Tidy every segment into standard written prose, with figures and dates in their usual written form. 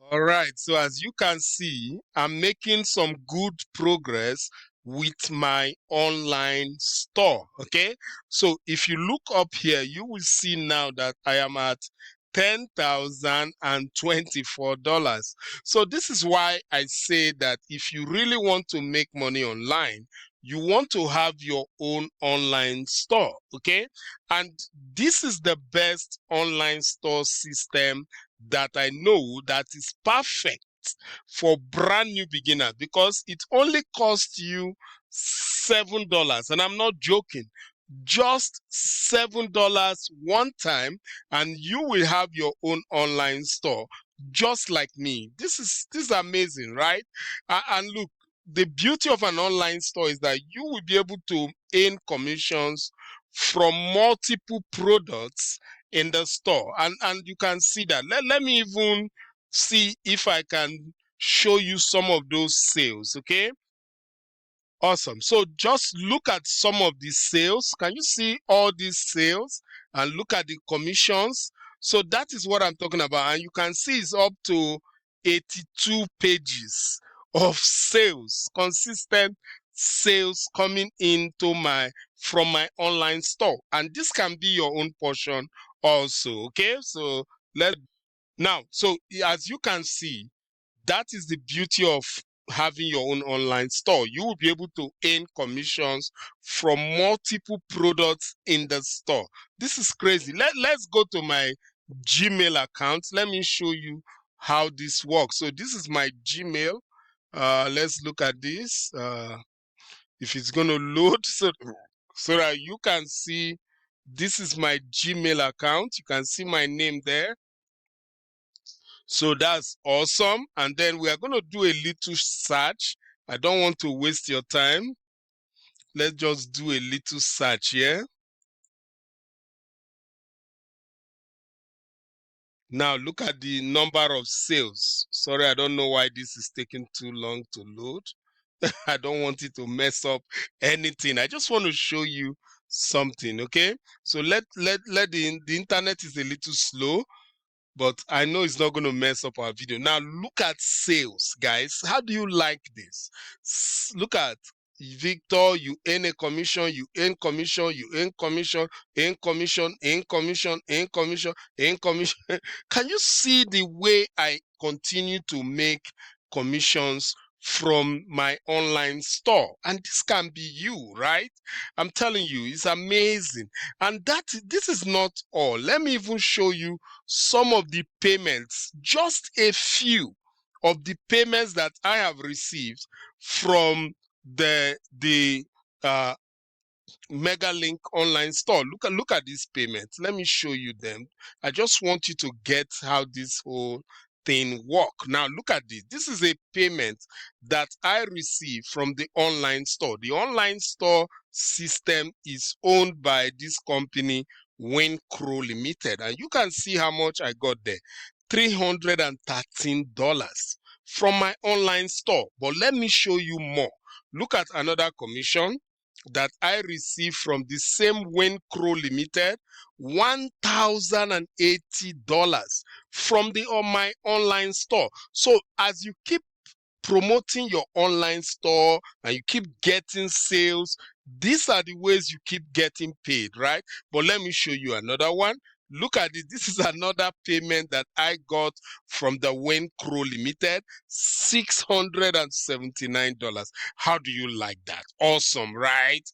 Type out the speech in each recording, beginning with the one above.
All right, so as you can see, I'm making some good progress with my online store. Okay, so if you look up here, you will see now that I am at $10,024. So this is why I say that if you really want to make money online, you want to have your own online store. Okay, and this is the best online store system that I know that is perfect for brand new beginners, because it only costs you $7, and I'm not joking, just $7 one time, and you will have your own online store just like me. This is amazing, right? And look, the beauty of an online store is that you will be able to earn commissions from multiple products in the store, and you can see that. Let me even see if I can show you some of those sales. Okay, awesome. So just look at some of these sales. Can you see all these sales? And look at the commissions. So that is what I'm talking about, and you can see it's up to 82 pages of sales, consistent sales coming into from my online store, and this can be your own portion also. Okay, so so as you can see, that is the beauty of having your own online store. You will be able to earn commissions from multiple products in the store. This is crazy. Let's go to my Gmail account. Let me show you how this works. So this is my Gmail. Let's look at this. If it's going to load, so that you can see, this is my Gmail account. You can see my name there. So that's awesome. And then we are going to do a little search. I don't want to waste your time. Let's just do a little search here. Now look at the number of sales. Sorry, I don't know why this is taking too long to load. I don't want it to mess up anything. I just want to show you something. Okay, so the internet is a little slow, but I know it's not going to mess up our video. Now look at sales, guys. How do you like this? Look at Victor. You earn a commission, you earn commission, you earn commission, earn commission, earn commission, earn commission, earn commission. Can you see the way I continue to make commissions from my online store? And this can be you, right? I'm telling you, it's amazing. And this is not all. Let me even show you some of the payments, just a few of the payments that I have received from the MegaLink online store. Look at these payments. Let me show you them. I just want you to get how this whole thing work. Now look at this. This is a payment that I received from the online store. The online store system is owned by this company, Crow Limited, and you can see how much I got there. $313 from my online store. But let me show you more. Look at another commission that I received from the same Crow Limited, $1,080 from my online store. So as you keep promoting your online store and you keep getting sales, these are the ways you keep getting paid, right? But let me show you another one. Look at it. This is another payment that I got from the Crow Limited, $679. How do you like that? Awesome, right?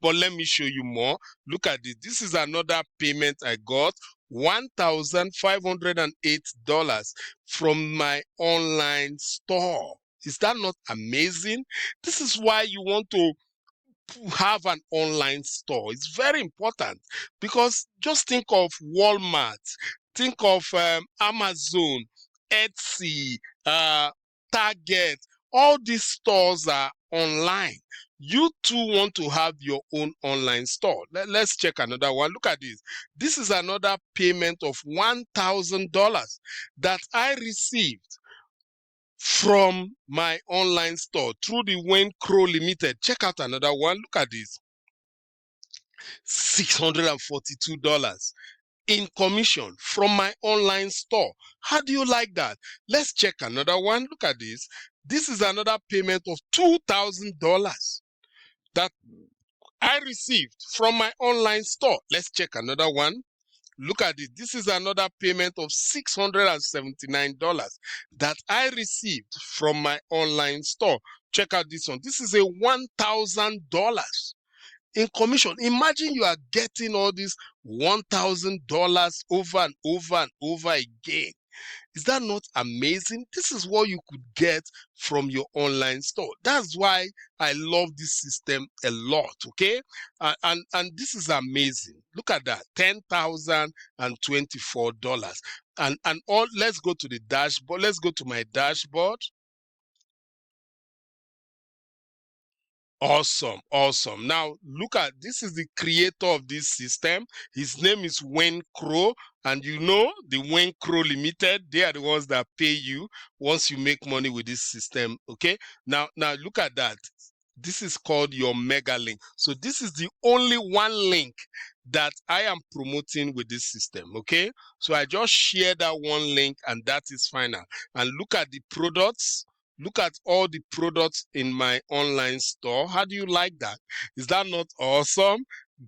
But let me show you more. Look at this. This is another payment I got, $1,508 from my online store. Is that not amazing? This is why you want to have an online store. It's very important, because just think of Walmart, think of Amazon, Etsy, Target. All these stores are online. You too want to have your own online store. Let's check another one. Look at this. This is another payment of $1,000 that I received from my online store through the Crow Limited. Check out another one. Look at this. $642. in commission from my online store. How do you like that? Let's check another one. Look at this. This is another payment of $2,000 that I received from my online store. Let's check another one. Look at it. This is another payment of $679 that I received from my online store. Check out this one. This is a $1,000 in commission. Imagine you are getting all this $1,000 over and over and over again. Is that not amazing? This is what you could get from your online store. That's why I love this system a lot, okay? And this is amazing. Look at that, $10,024. And all, let's go to the dashboard. Let's go to my dashboard. Awesome, awesome. Now look at, this is the creator of this system. His name is Wayne Crow, and you know the Wayne Crow Limited, they are the ones that pay you once you make money with this system. Okay, now look at that. This is called your MegaLink. So this is the only one link that I am promoting with this system. Okay, so I just share that one link and that is final. And look at the products. Look at all the products in my online store. How do you like that? Is that not awesome?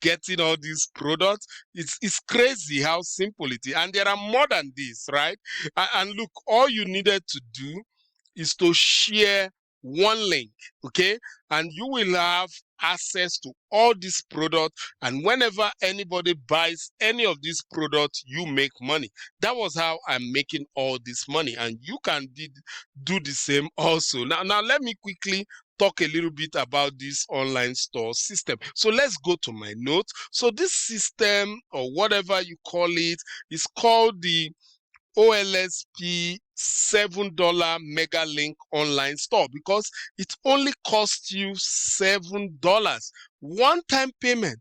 Getting all these products, it's crazy how simple it is. And there are more than this, right? And look, all you needed to do is to share one link, okay? And you will have access to all these products, and whenever anybody buys any of these products, you make money. That was how I'm making all this money, and you can do the same also. Now let me quickly talk a little bit about this online store system. So let's go to my notes. So this system, or whatever you call it, is called the OLSP $7 MegaLink online store, because it only costs you $7, one-time payment,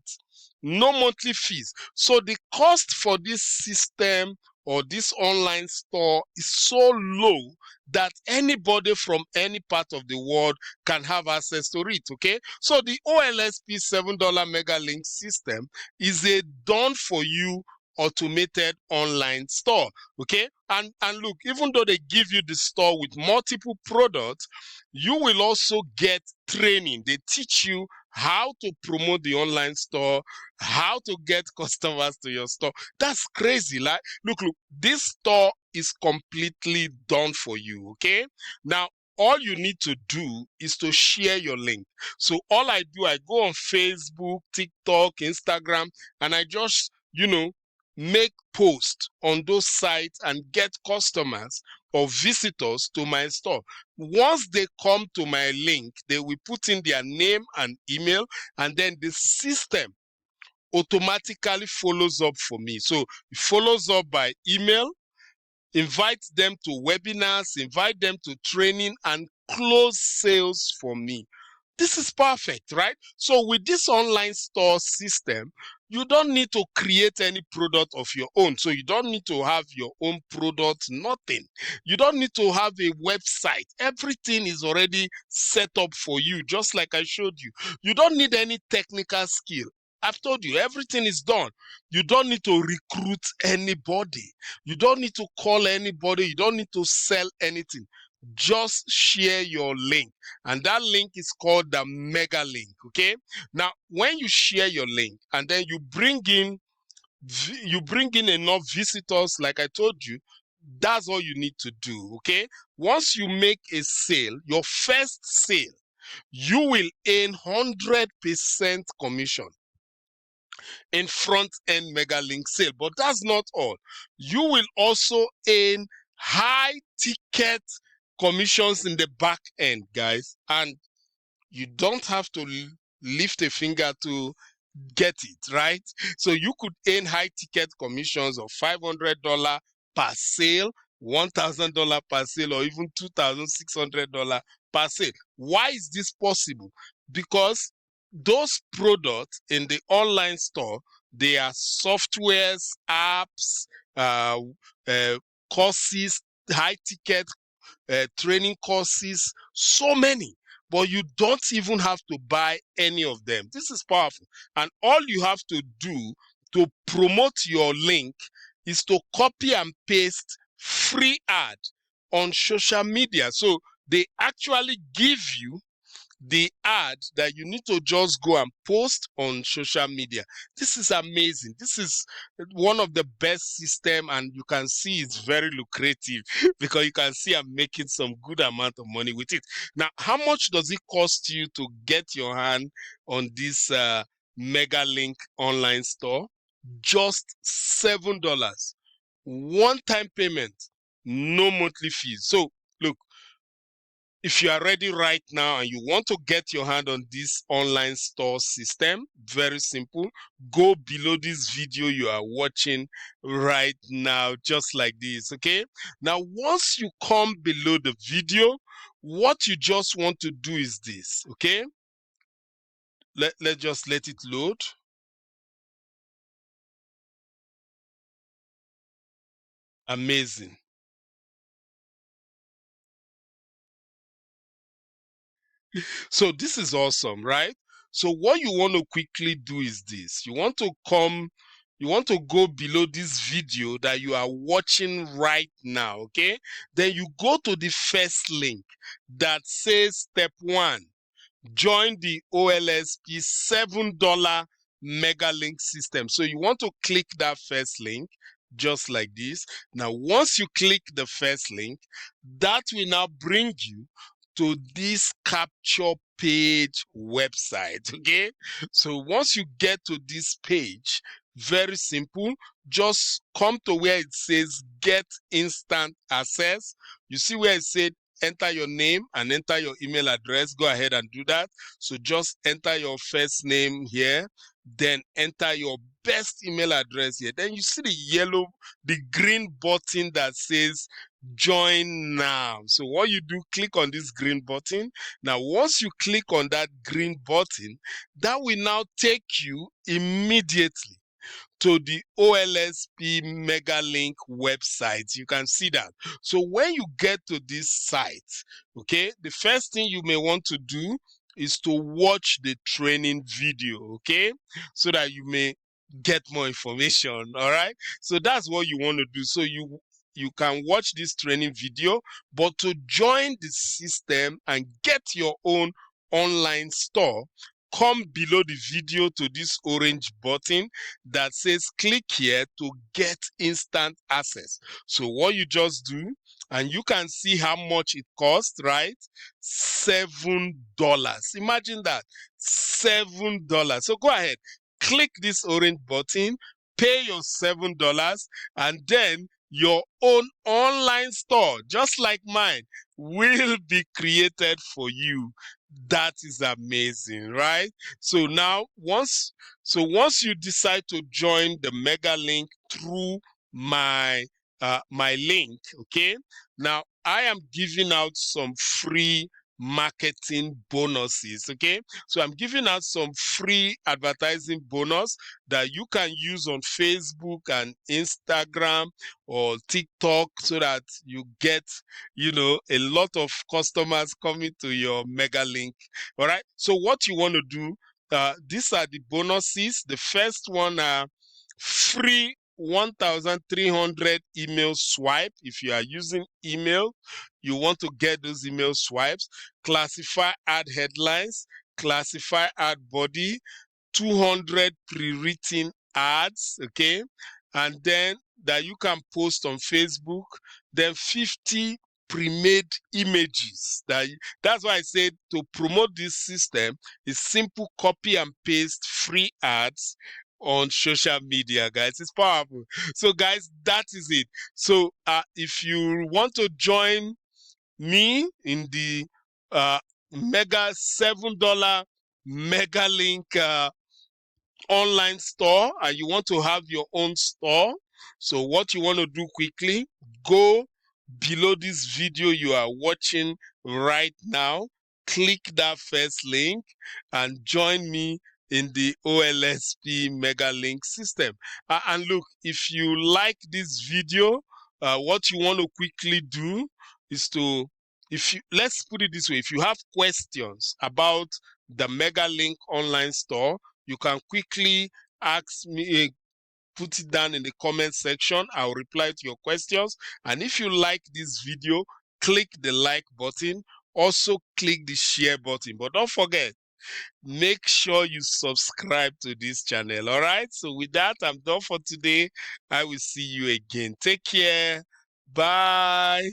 no monthly fees. So the cost for this system or this online store is so low that anybody from any part of the world can have access to it. Okay, so the OLSP $7 MegaLink system is a done for you automated online store. Okay, and look, even though they give you the store with multiple products, you will also get training. They teach you how to promote the online store, how to get customers to your store. That's crazy. Like, look, this store is completely done for you. Okay, now all you need to do is to share your link. So all I do, I go on Facebook, TikTok, Instagram, and I just, make posts on those sites and get customers or visitors to my store. Once they come to my link, they will put in their name and email, and then the system automatically follows up for me. So it follows up by email, invite them to webinars, invite them to training, and close sales for me. This is perfect, right? So with this online store system, you don't need to create any product of your own. So you don't need to have your own product, nothing. You don't need to have a website. Everything is already set up for you, just like I showed you. You don't need any technical skill. I've told you, everything is done. You don't need to recruit anybody. You don't need to call anybody. You don't need to sell anything. Just share your link, and that link is called the MegaLink. Okay, now when you share your link and then you bring in enough visitors, like I told you, that's all you need to do. Okay, once you make a sale, your first sale, you will earn 100% commission in front-end MegaLink sale. But that's not all. You will also earn high ticket commissions in the back end, guys, and you don't have to lift a finger to get it, right? So you could earn high ticket commissions of $500 per sale, $1,000 per sale, or even $2,600 per sale. Why is this possible? Because those products in the online store, they are softwares, apps, courses, high ticket training courses, so many, but you don't even have to buy any of them. This is powerful, and all you have to do to promote your link is to copy and paste free ad on social media. So they actually give you the ad that you need to just go and post on social media. This is amazing. This is one of the best system, and you can see it's very lucrative because you can see I'm making some good amount of money with it. Now, how much does it cost you to get your hand on this MegaLink online store? Just $7. One-time payment, no monthly fees. So look, if you are ready right now and you want to get your hand on this online store system, very simple. Go below this video you are watching right now, just like this, okay? Now, once you come below the video, what you just want to do is this, okay? Let's just let it load. Amazing. So this is awesome, right? So what you want to quickly do is this. You want to go below this video that you are watching right now, okay? Then you go to the first link that says step 1. Join the OLSP $7 MegaLink system. So you want to click that first link just like this. Now, once you click the first link, that will now bring you to this capture page website, okay? So once you get to this page, very simple, just come to where it says get instant access. You see where it said enter your name and enter your email address. Go ahead and do that. So just enter your first name here, then enter your best email address here. Then you see the green button that says join now. So what you do, click on this green button. Now, once you click on that green button, that will now take you immediately to the OLSP MegaLink website. You can see that. So when you get to this site, okay, the first thing you may want to do is to watch the training video, okay, so that you may get more information. All right, so that's what you want to do. So you can watch this training video, but to join the system and get your own online store, come below the video to this orange button that says click here to get instant access. So what you just do, and you can see how much it costs, right? $7. Imagine that, $7. So go ahead, click this orange button, pay your $7, and then your own online store, just like mine, will be created for you. That is amazing, right? So now, once you decide to join the MegaLink through my my link, okay? Now I am giving out some free marketing bonuses, okay? So I'm giving out some free advertising bonus that you can use on Facebook and Instagram or TikTok, so that you get, a lot of customers coming to your MegaLink. All right, so what you want to do, these are the bonuses. The first one are free 1,300 email swipe. If you are using email, you want to get those email swipes. Classify ad headlines, classify ad body, 200 pre-written ads, okay? And then that you can post on Facebook, then 50 pre-made images. That's why I said to promote this system is simple copy and paste free ads on social media, guys. It's powerful. So guys, that is it. So if you want to join me in the mega $7 MegaLink online store, and you want to have your own store, so what you want to do quickly, go below this video you are watching right now, click that first link and join me in the OLSP MegaLink system. And look, if you like this video, what you want to quickly do is to, let's put it this way, if you have questions about the MegaLink online store, you can quickly ask me, put it down in the comment section. I'll reply to your questions. And if you like this video, click the like button. Also click the share button. But don't forget, make sure you subscribe to this channel. All right. So with that, I'm done for today. I will see you again. Take care. Bye.